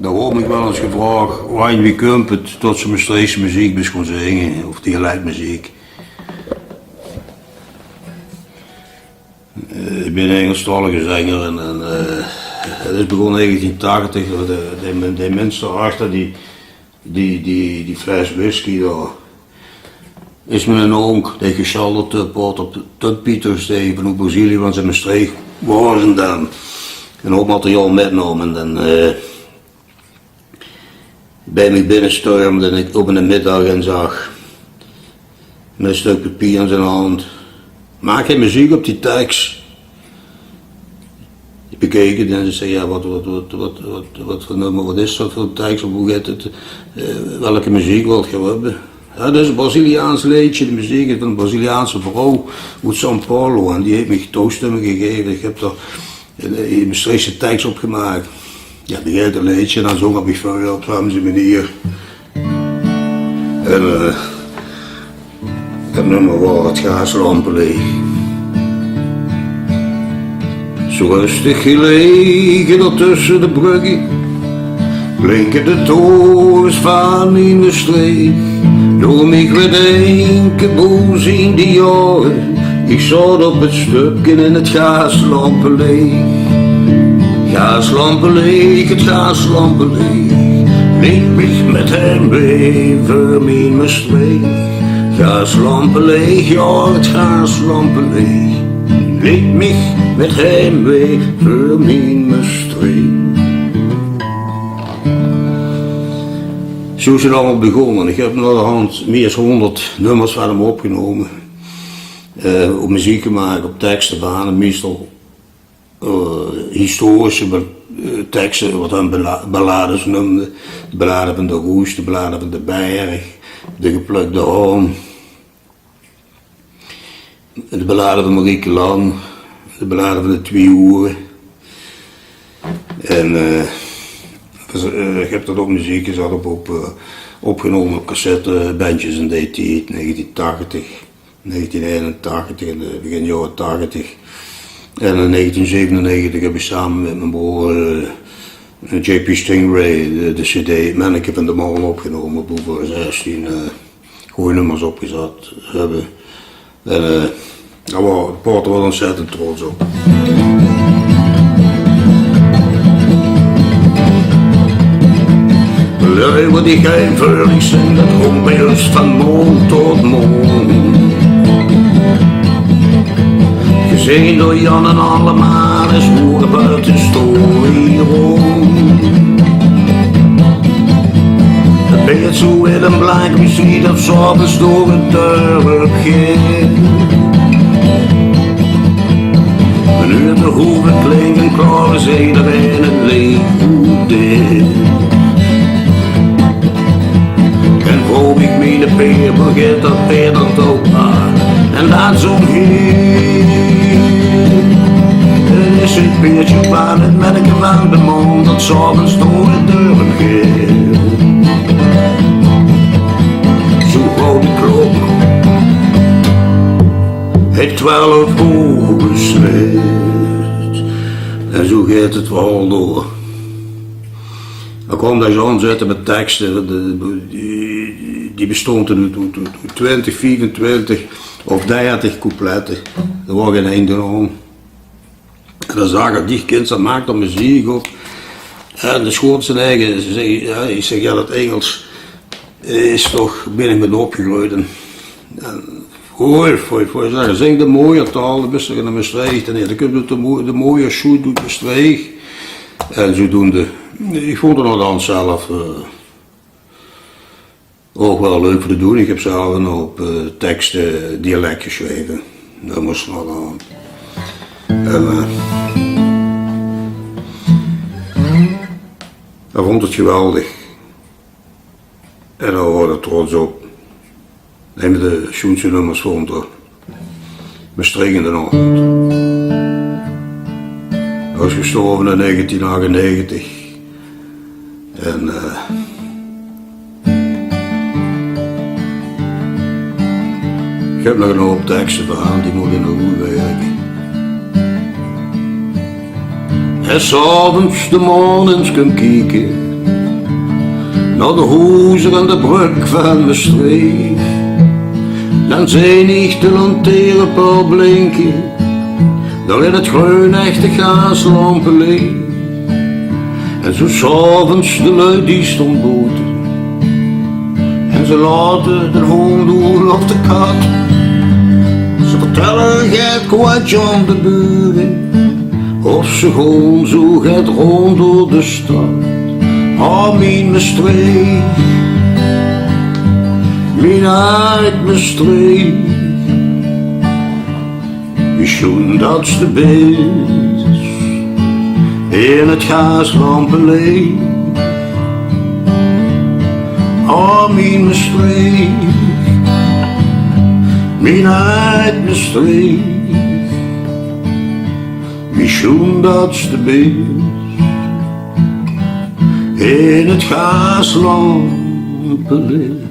Daarom heb ik wel eens gevraagd waarom wie komt het tot ze Maastrichtse muziek best kon zingen, of dialectmuziek. Ik ben een Engelstalige zanger en het is begonnen in 1980. De mensen daarachter, die fles whisky daar, is met een onk die geschalderd op de Pieters van op Brazilië, want ze in Maastricht waren dan. En ook materiaal metnomen en bij me binnenstormde en ik op in de middag en zag met een stuk papier in zijn hand. Maak je muziek op die tekst? Ik bekeek het en ze zei ja, wat voor nummer, wat is dat voor tekst, of hoe gaat het, welke muziek wilt je hebben? Ja, dat is een Braziliaans liedje, de muziek is van een Braziliaanse vrouw uit São Paulo en die heeft me toestemmen gegeven. Ik heb daar een Maastrichtse tekst opgemaakt. Ja, die heet een liedje en dan zong ik veel op zo'n manier. En het nummer waar het gaaslampen leeg. Zo rustig gelegen er tussen de bruggen, blinken de torens van in de streek. Door mij gedenken boos in die jaren, ik zat op het stukje in het gaaslampen leeg. Gaaslampen leeg, het gaaslampen leeg, neem mich met hem mee voor mijn Maastricht. Gaaslampen leeg, ja het gaaslampen leeg, neem mich met hem mee voor mijn Maastricht. Zo is het allemaal begonnen. Ik heb naar de hand meer dan 100 nummers van hem opgenomen. Op muziek gemaakt, op teksten van meestal historische teksten, wat hij ballades noemde. De ballade van de Roes, de ballade van de Berg, de geplukte haan. De ballade van Marieke Lang, de ballade van de Twee Oeren. En ik heb dat ook muziek gezet opgenomen op cassette, bandjes in die tijd, 1980, 1981 en begin jaren 80. En in 1997 heb ik samen met mijn broer JP Stingray de CD Manneke van de Molen opgenomen, op over 16 goede nummers opgezet hebben. En daar waren we wel ontzettend trots op. Wat ik eenvoudig zing, dat komt bij ons van mond tot mond. Gezien door Jan en allemaal is horen buiten story rond. Het beeld zo in een blank muziek dat s'avonds door het dorp ging. Een uur te hoeven klinken, klaar is iedereen het leeg goed dit. Vroeg ik me de peer, begint dat peer dat ook maar. En dat zong hier. Er is een peertje waar het merken van de mond, dat s'avonds door de deuren ging. Zo groot de klok, het 12 uur beslecht. En zo gaat het wel door. Dan kwam daar zo aanzetten met teksten, die bestond uit 20, 24 of 30 coupletten. Er was geen einde aan. En dan zag ik, die kind dat maakt dan muziek op. En de schoot zijn eigen, ik zeg ja, dat Engels is toch binnen met opgegroeid. En voor zeggen, zing de mooie taal, dan ben je naar Maastricht. En dan kun je de mooie shoot uit Maastricht. En zodoende. Ik vond het nog dan zelf ook wel leuk voor te doen. Ik heb zelf nog op teksten dialect geschreven. Dat moest nog aan. En ik vond het geweldig. En daar hoorde ik trots op. Een van de schoenste nummers vond er. Maastricht in de nacht. Hij was gestorven in 1998. En ik heb nog een hoop teksten van, die moeten nog goed werken. En s'avonds de maan eens kan kijken, naar de hoezer en de brug van Maastricht. Dan zijn ik de lantaarnpaal blinken, daar in het groen echte gaaslampen liggen. En zo 's avonds de lui die stond boten, en ze laten de hond door op de kat. Ze vertellen het kwartje aan de buren, of ze gewoon zo gaat rond door de stad. Ah, mijn Maastricht, mijn uit Maastricht, wie schoen dat de beest in het gaaslampenlicht. Ah, mijn Maastricht, mijn uit Maastricht, wie schoen dat de beest in het gaaslampenlicht.